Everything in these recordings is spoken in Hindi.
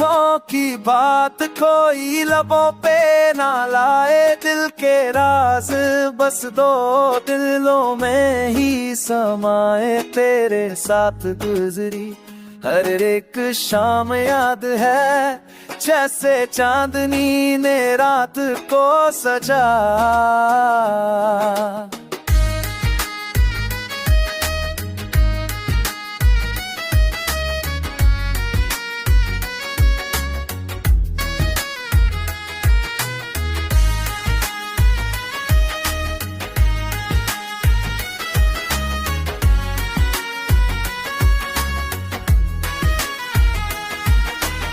आँखों की बात कोई लबों पे ना लाए, दिल के राज बस दो दिलों में ही समाए। तेरे साथ गुजरी हर एक शाम याद है, जैसे चांदनी ने रात को सजा।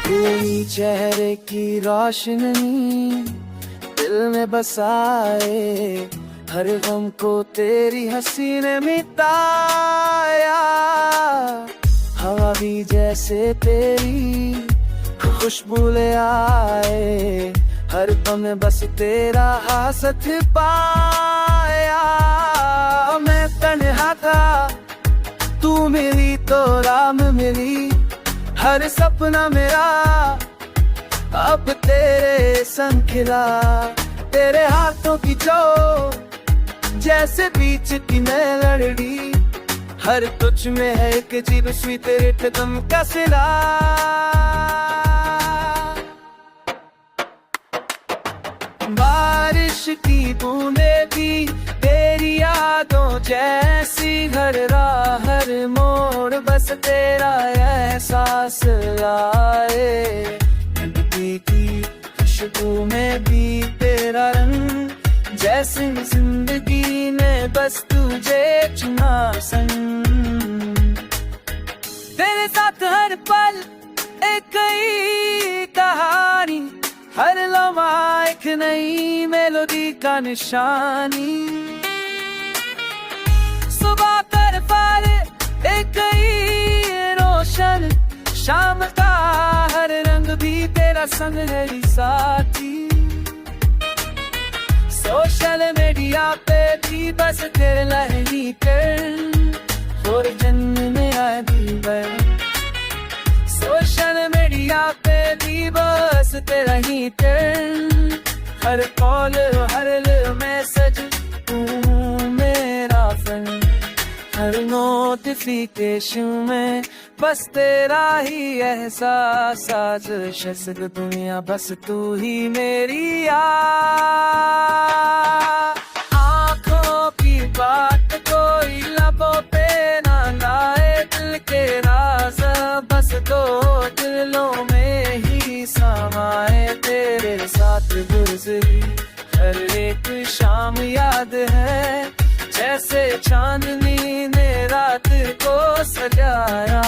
तेरी चेहरे की रोशनी दिल में बसाए, हर गम को तेरी हंसी ने मिटाया। हवा भी जैसे तेरी खुशबू ले आए, हर पल बस तेरा हाथ पाया। मैं तन्हा था तू मिली तो राम मिली, हर सपना मेरा अब तेरे संग खिला। तेरे हाथों की जो जैसे बीच की मेलडी, हर तुझ में है एक अजीब सी तेरे कदम का सिला। बारिश की बूंदें भी तेरी यादों जैसी, हर राह हर मोड़ बस तेरा एहसास लाए। मिट्टी की खुशबू में भी तेरा रंग, जैसे जिंदगी ने बस तुझे चुना संग। तेरे साथ हर पल एक नई कहानी, हर लम्हा एक नई मेलोडी का निशानी। सुबह कर पार एक नई रोशन, शाम का हर रंग भी तेरा संग है साथी। सोशल मीडिया पे भी बस तेरे लहरी कर, और जन्म में आए भी सोशल मीडिया पे भी बस तेरा ही टर्न। हर कॉल हर मैसेज तू मेरा फ्रेंड, हर नोटिफिकेशन में बस तेरा ही एहसास। आज शस्क दुनिया बस तू ही मेरी आँखों की बात कोई लबों पे ना लाए, दिल के राज बस दो दिलों में ही समाए। तेरे साथ गुजरी हर एक शाम याद है, जैसे चांदनी ने रात को सजाया।